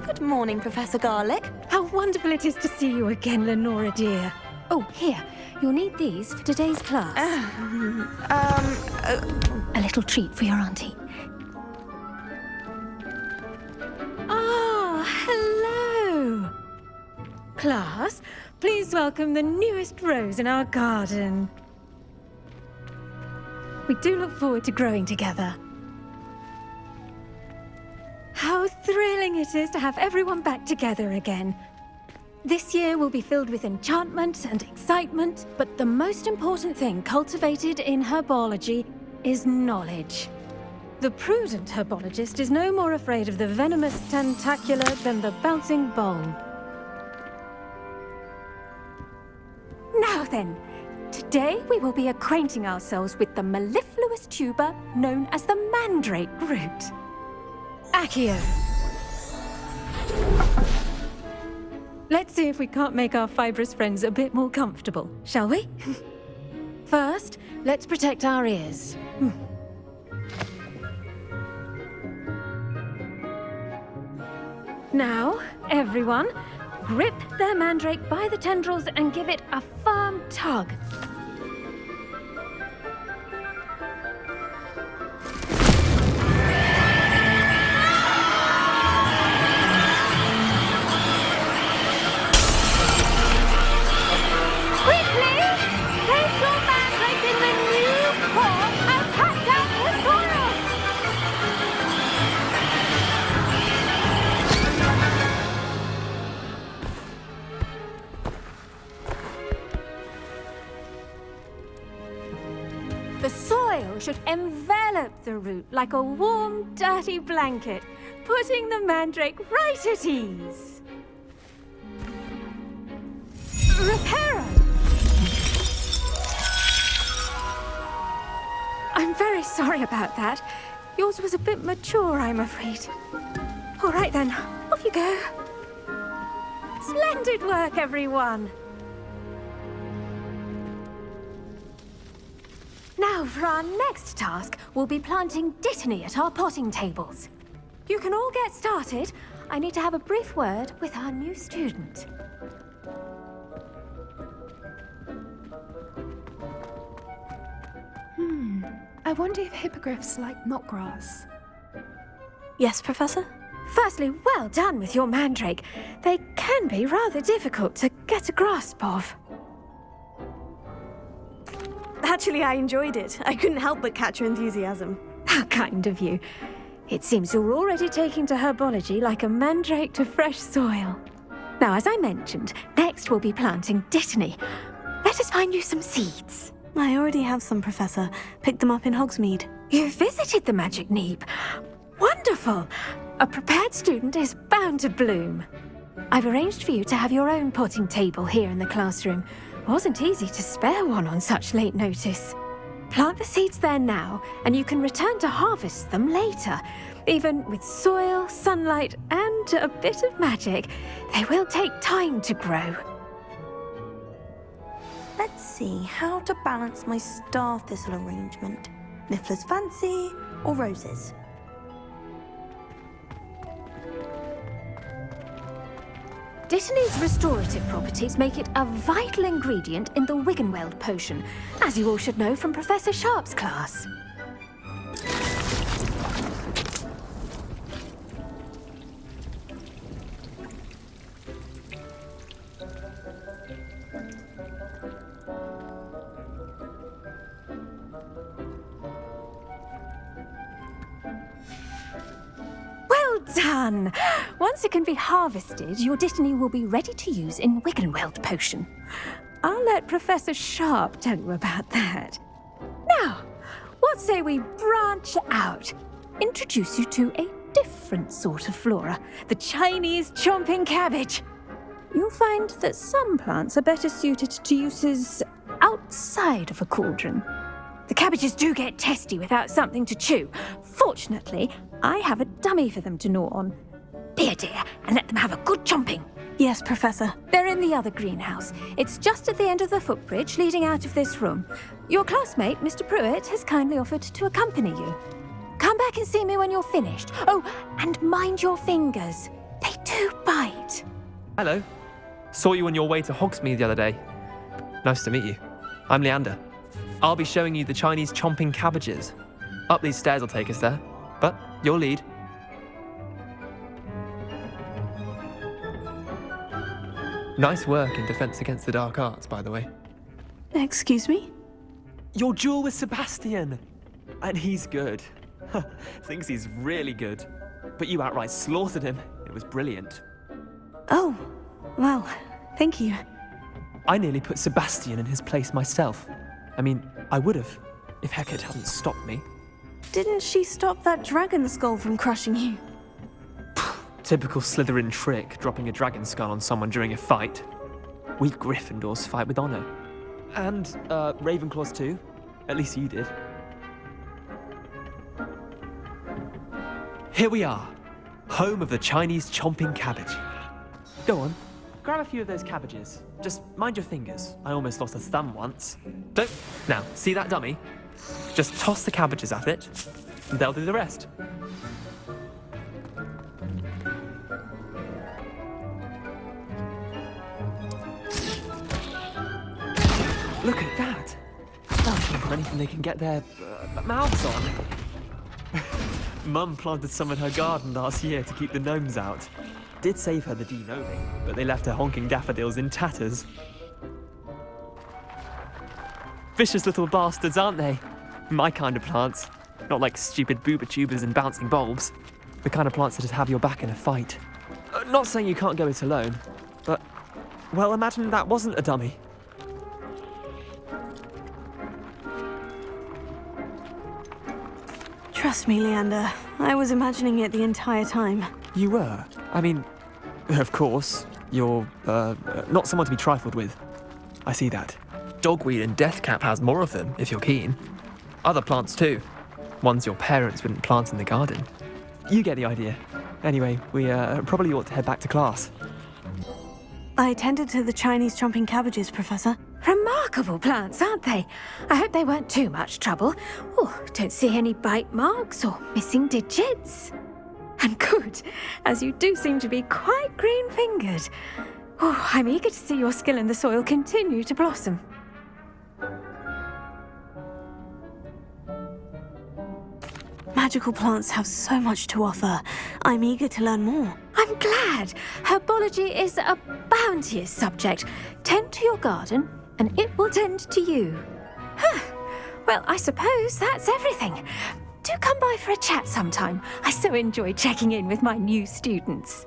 Good morning, Professor Garlick. How wonderful it is to see you again, Lenora dear. Oh, here. You'll need these for today's class. A little treat for your auntie. Ah, hello. Class, please welcome the newest rose in our garden. We do look forward to growing together. How thrilling it is to have everyone back together again. This year will be filled with enchantment and excitement, but the most important thing cultivated in herbology is knowledge. The prudent herbologist is no more afraid of the venomous tentacula than the bouncing bulb. Now then, today we will be acquainting ourselves with the mellifluous tuber known as the Mandrake root. Accio. Let's see if we can't make our fibrous friends a bit more comfortable, shall we? First, let's protect our ears. Now, everyone, grip their mandrake by the tendrils and give it a firm tug. The soil should envelop the root like a warm, dirty blanket, putting the mandrake right at ease. Reparo! I'm very sorry about that. Yours was a bit mature, I'm afraid. All right then, off you go. Splendid work, everyone! Now, for our next task, we'll be planting Dittany at our potting tables. You can all get started. I need to have a brief word with our new student. I wonder if hippogriffs like knotgrass. Yes, Professor? Firstly, well done with your mandrake. They can be rather difficult to get a grasp of. Actually, I enjoyed it. I couldn't help but catch your enthusiasm. How kind of you. It seems you're already taking to herbology like a mandrake to fresh soil. Now, as I mentioned, next we'll be planting Dittany. Let us find you some seeds. I already have some, Professor. Picked them up in Hogsmeade. You visited the Magic Neep. Wonderful! A prepared student is bound to bloom. I've arranged for you to have your own potting table here in the classroom. Wasn't easy to spare one on such late notice. Plant the seeds there now, and you can return to harvest them later. Even with soil, sunlight, and a bit of magic, they will take time to grow. Let's see how to balance my star thistle arrangement. Niffler's Fancy or roses? Dittany's restorative properties make it a vital ingredient in the Wiggenweld potion, as you all should know from Professor Sharp's class. Well done! Once it can be harvested, your Dittany will be ready to use in Wiggenweld potion. I'll let Professor Sharp tell you about that. Now, what say we branch out? Introduce you to a different sort of flora, the Chinese Chomping Cabbage. You'll find that some plants are better suited to uses outside of a cauldron. The cabbages do get testy without something to chew. Fortunately, I have a dummy for them to gnaw on. Be a dear and let them have a good chomping. Yes, Professor. They're in the other greenhouse. It's just at the end of the footbridge leading out of this room. Your classmate, Mr. Prewett, has kindly offered to accompany you. Come back back and see me when you're finished. Oh, and mind your fingers. They do bite. Hello. Saw you on your way to Hogsmeade the other day. Nice to meet you. I'm Leander. I'll be showing you the Chinese Chomping Cabbages. Up these stairs will take us there, but your lead. Nice work in Defense Against the Dark Arts, by the way. Excuse me? Your duel with Sebastian! And he's good. Thinks he's really good. But you outright slaughtered him. It was brilliant. Oh, well, thank you. I nearly put Sebastian in his place myself. I mean, I would have, if Hecate hadn't stopped me. Didn't she stop that dragon skull from crushing you? Typical Slytherin trick, dropping a dragon skull on someone during a fight. We Gryffindors fight with honor. And, Ravenclaws too. At least you did. Here we are, home of the Chinese Chomping Cabbage. Go on, grab a few of those cabbages. Just mind your fingers. I almost lost a thumb once. Don't. Now, see that dummy? Just toss the cabbages at it, and they'll do the rest. Look at that! Nothing anything they can get their mouths on. Mum planted some in her garden last year to keep the gnomes out. Did save her the de-gnoming, but they left her honking daffodils in tatters. Vicious little bastards, aren't they? My kind of plants. Not like stupid booba tubers and bouncing bulbs. The kind of plants that just have your back in a fight. Not saying you can't go it alone, but, well, imagine that wasn't a dummy. Trust me, Leander. I was imagining it the entire time. You were? I mean, of course, you're, not someone to be trifled with. I see that. Dogweed and deathcap has more of them, if you're keen. Other plants too. Ones your parents wouldn't plant in the garden. You get the idea. Anyway, we, probably ought to head back to class. I attended to the Chinese Chomping Cabbages, Professor. Remarkable plants, aren't they? I hope they weren't too much trouble. Oh, don't see any bite marks or missing digits. And good, as you do seem to be quite green-fingered. Oh, I'm eager to see your skill in the soil continue to blossom. Magical plants have so much to offer. I'm eager to learn more. I'm glad. Herbology is a bounteous subject. Tend to your garden, and it will tend to you. Huh. Well, I suppose that's everything. Do come by for a chat sometime. I so enjoy checking in with my new students.